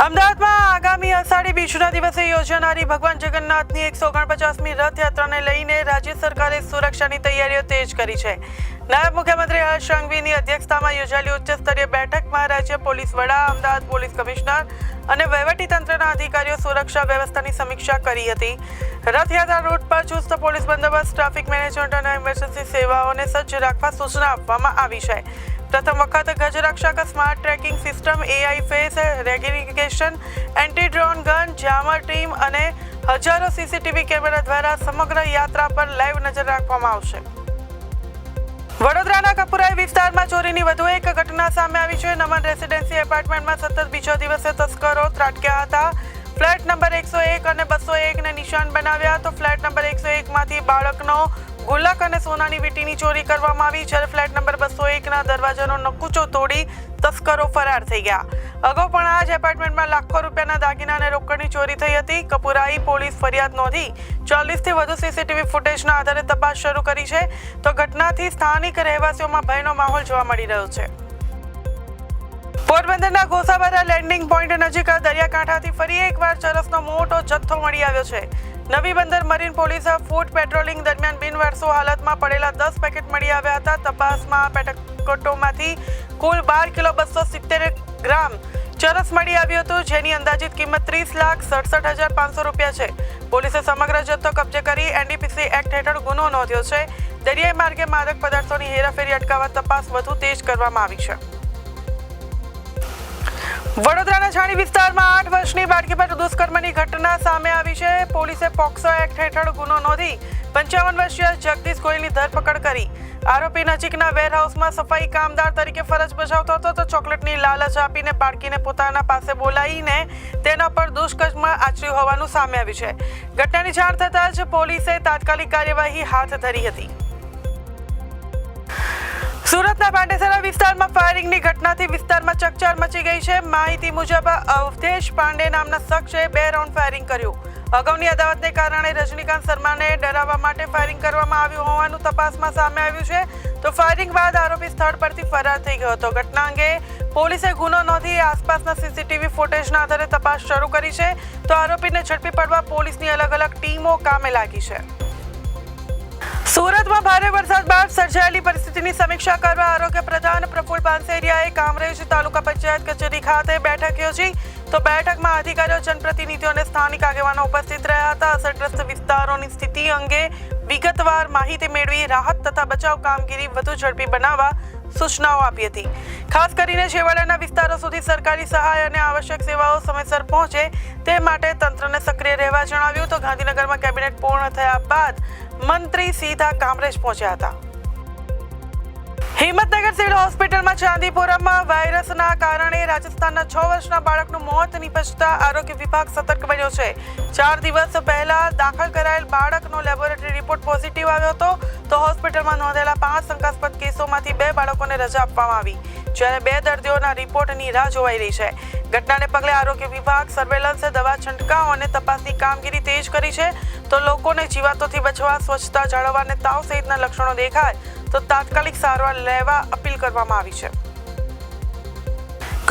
અમદાવાદમાં આગામી અષાઢી બીજના દિવસે યોજાનારી ભગવાન જગન્નાથની 149મી રથયાત્રાને લઈને રાજ્ય સરકારે સુરક્ષાની તૈયારીઓ તેજ કરી છે. નાયબ મુખ્યમંત્રી હર્ષ સંઘવીની અધ્યક્ષતામાં યોજાયેલી ઉચ્ચસ્તરીય બેઠકમાં રાજ્ય પોલીસ વડા, અમદાવાદ પોલીસ કમિશનર અને વહીવટીતંત્રના અધિકારીઓ સુરક્ષા વ્યવસ્થાની સમીક્ષા કરી હતી. રથયાત્રા રૂટ પર ચુસ્ત પોલીસ બંદોબસ્ત, ટ્રાફિક મેનેજમેન્ટ અને ઇમરજન્સી સેવાઓને સજ્જ રાખવા સૂચના આપવામાં આવી છે. પ્રથમ વખત Gajrakshak smart tracking system, AI face recognition, anti drone gun, jammer team અને હજારો CCTV કેમેરા દ્વારા સમગ્ર યાત્રા પર લાઈવ નજર રાખવામાં આવશે. વડોદરાના કપુરાઈ વિસ્તારમાં ચોરીની વધુ એક ઘટના સામે આવી છે. નમન રેસિડેન્સી એપાર્ટમેન્ટમાં સતત બીજા દિવસે તસ્કરો ત્રાટક્યા હતા. ફ્લેટ નંબર 101 અને 201 ને નિશાન બનાવ્યા તો ફ્લેટ નંબર 101 માંથી બાળકનો ગુલ્લક અને સોનાની વીંટીની ચોરી કરવામાં આવી, જ્યારે ફ્લેટ નંબર 201 ના દરવાજાનો નકુચો તોડી તસ્કરો ફરાર થઈ ગયા. અગાઉ પણ આ જ એપાર્ટમેન્ટમાં લાખો રૂપિયાના દાગીના અને રોકડની ચોરી થઈ હતી. કપુરાઈ પોલીસ ફરિયાદ નોંધી 40થી વધુ CCTV ફૂટેજના આધારે તપાસ શરૂ કરી છે. તો ઘટનાથી સ્થાનિક રહેવાસીઓમાં ભયનો માહોલ જોવા મળી રહ્યો છે. પોરબંદરના ગોસાવારા લેન્ડિંગ પોઈન્ટ નજીક દરિયાકાંઠાથી ફરી એકવાર ચરસનો મોટો જથ્થો મળી આવ્યો છે. નવી બંદર મરીન પોલીસે ફૂડ પેટ્રોલિંગ દરમિયાન બિનવારસુ હાલતમાં પડેલા 10 પેકેટ મળી આવ્યા હતા. તપાસમાં પેકેટોમાંથી કુલ 12 કિલો 270 ગ્રામ ચરસ મળી આવ્યું હતું, જેની અંદાજિત કિંમત 30,67,500 રૂપિયા છે. પોલીસે સમગ્ર જથ્થો કબજે કરી NDPC એક્ટ હેઠળ ગુનો નોંધ્યો છે. દરિયાઈ માર્ગે માદક પદાર્થોની હેરાફેરી અટકાવવા તપાસ વધુ તેજ કરવામાં આવી છે. વડોદરાના છાણી વિસ્તારમાં 8 વર્ષની બાળકી પર દુષ્કર્મની ઘટના સામે આવી છે. પોલીસે પોક્સો એક્ટ હેઠળ ગુનો નોંધી 55 વર્ષીય જગદીશ ગોયલની ધરપકડ કરી. આરોપી નજીકના વેરહાઉસમાં સફાઈ કામદાર તરીકે ફરજ બજાવતો હતો તો ચોકલેટની લાલચ આપીને બાળકીને પોતાના પાસે બોલાવીને તેના પર દુષ્કર્મ આચર્યું હોવાનું સામે આવ્યું છે. ઘટનાની જાણ થતાં જ પોલીસે તાત્કાલિક કાર્યવાહી હાથ ધરી હતી. સુરતના પાંડેસરા વિસ્તારમાં ફાયરિંગની ઘટનાથી વિસ્તારમાં ચકચાર મચી ગઈ છે. માહિતી મુજબ અવધેશ પાંડે નામના શખ્સે 2 રાઉન્ડ ફાયરિંગ કર્યું. અગાઉની અદાવતને કારણે રજનીકાંત શર્માને ડરાવવા માટે ફાયરિંગ કરવામાં આવ્યું હોવાનું તપાસમાં સામે આવ્યું છે. તો ફાયરિંગ બાદ આરોપી સ્થળ પરથી ફરાર થઈ ગયો હતો. ઘટના અંગે પોલીસે ગુનો નોંધી આસપાસના CCTV ફૂટેજના આધારે તપાસ શરૂ કરી છે. તો આરોપીને ઝડપી પાડવા પોલીસની અલગ અલગ ટીમો કામે લાગી છે. સુરતમાં ભારે વરસાદ બાદ સર્જાયેલી પરિસ્થિતિની સમીક્ષા કરવા આરોગ્ય પ્રધાન પ્રફુલ પાનસેરિયાએ કામરેજ તાલુકા પંચાયત કચેરી ખાતે બેઠક યોજી. તો બેઠકમાં અધિકારીઓ, જનપ્રતિનિધિઓ અને સ્થાનિક આગેવાનો ઉપસ્થિત રહ્યા હતા. અસરગ્રસ્ત વિસ્તારોની સ્થિતિ અંગે વિગતવાર માહિતી મેળવી રાહત તથા બચાવ કામગીરી વધુ ઝડપી બનાવવા સૂચનાઓ આપી હતી. ખાસ કરીને છેવાડાના વિસ્તારો સુધી સરકારી સહાય અને આવશ્યક સેવાઓ સમયસર પહોંચે તે માટે તંત્રને સક્રિય રહેવા જણાવ્યું. તો ગાંધીનગરમાં કેબિનેટ પૂર્ણ થયા બાદ મંત્રી સીધા કામરેજ પહોંચ્યા હતા. હિંમતનગર સિવિલ હોસ્પિટલમાં ચાંદીપુરમમાં વાયરસના કારણે રાજસ્થાનના 6 વર્ષના બાળકનું મોત નિપજતા આરોગ્ય વિભાગ સતર્ક બન્યો છે. 4 દિવસ પહેલા દાખલ કરાયેલ બાળકનો લેબોરેટરી રિપોર્ટ પોઝિટિવ આવ્યો હતો. તો હોસ્પિટલમાં નોંધેલા 5 શંકાસ્પદ કેસોમાંથી 2 બાળકોને રજા આપવામાં આવી, જ્યારે 2 દર્દીઓના રિપોર્ટની રાહ જોવાઈ રહી છે. ઘટનાને પગલે આરોગ્ય વિભાગ સર્વેલન્સ, દવા છંટકાવ અને તપાસની કામગીરી તેજ કરી છે. તો લોકોને જીવાતોથી બચવા, સ્વચ્છતા જાળવવા અને તાવ સહિતના લક્ષણો દેખાય તો તાત્કાલિક સારવાર લેવા અપીલ કરવામાં આવી છે.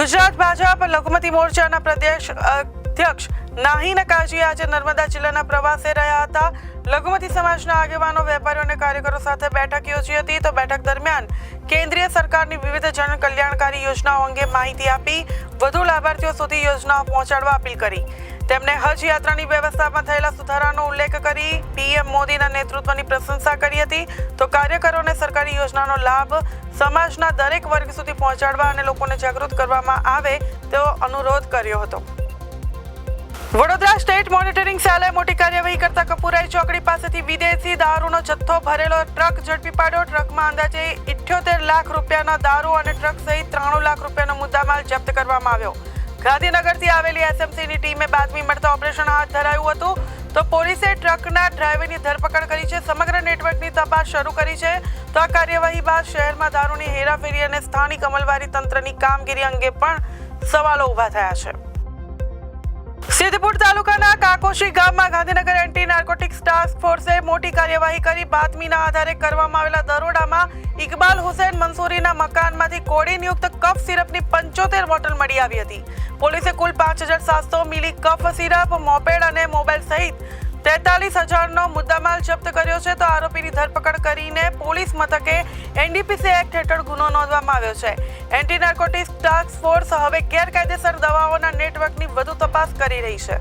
ગુજરાત ભાજપ લઘુમતી મોરચાના પ્રદેશ અધ્યક્ષ નાહિન કાજી આજે નર્મદા જિલ્લાના પ્રવાસે રહ્યા હતા. લઘુમતી સમાજના આગેવાનો, વેપારીઓ અને કાર્યકરો સાથે બેઠક યોજી હતી. તો બેઠક દરમિયાન કેન્દ્રીય સરકારની વિવિધ જન કલ્યાણકારી યોજનાઓ અંગે માહિતી આપી વધુ લાભાર્થીઓ સુધી યોજનાઓ પહોંચાડવા અપીલ કરી. તેમણે હજ યાત્રાની વ્યવસ્થામાં થયેલા સુધારાનો ઉલ્લેખ કરી PM મોદીના નેતૃત્વની પ્રશંસા કરી હતી. તો કાર્યકરોને સરકારી યોજનાનો લાભ સમાજના દરેક વર્ગ સુધી પહોંચાડવા અને લોકોને જાગૃત કરવામાં આવે તેવો અનુરોધ કર્યો હતો. વડોદરા સ્ટેટ મોનિટરિંગ સેલે મોટી કાર્યવાહી કરતા કપુરાઈ ચોકડી પાસેથી વિદેશી દારૂનો જથ્થો ભરેલો ટ્રક ઝડપી પાડ્યો. ટ્રકમાં અંદાજે 78 લાખ રૂપિયાના દારૂ અને ટ્રક સહિત 93 લાખ રૂપિયાનો મુદ્દામાલ જપ્ત કરવામાં આવ્યો. ગાંધીનગરથી આવેલી SMCની ટીમે બાતમી મળતા ઓપરેશન હાથ ધરાયું હતું. તો પોલીસે ટ્રકના ડ્રાઈવરની ધરપકડ કરી છે. સમગ્ર નેટવર્કની તપાસ શરૂ કરી છે. તો આ કાર્યવાહી બાદ શહેરમાં દારૂની હેરાફેરી અને સ્થાનિક અમલવારી તંત્રની કામગીરી અંગે પણ સવાલો ઊભા થયા છે. સિદ્ધપુર તાલુકાના કાકોશી ગામમાં ગાંધીનગર એન્ટી નાર્કોટિક્સ ટાસ્ક ફોર્સે મોટી કાર્યવાહી કરી બાતમીના આધારે કરવામાં આવેલા દરોડામાં ઇકબાલ હુસેન મંસૂરીના મકાનમાંથી કોડીનયુક્ત કફ સિરપની 75 બોટલ મળી આવી હતી. પોલીસે કુલ 5,700 મિલી કફ સિરપ, મોપેડ અને મોબાઈલ સહિત 43,000નો મુદ્દામાલ જપ્ત કર્યો છે. તો આરોપીની ધરપકડ કરીને પોલીસ મથકે એનડીપીસી એક્ટ હેઠળ ગુનો નોંધવામાં આવ્યો છે. એન્ટી નાર્કોટિક્સ ટાસ્ક ફોર્સ હવે ગેરકાયદેસર દવાઓના નેટવર્કની વધુ તપાસ કરી રહી છે.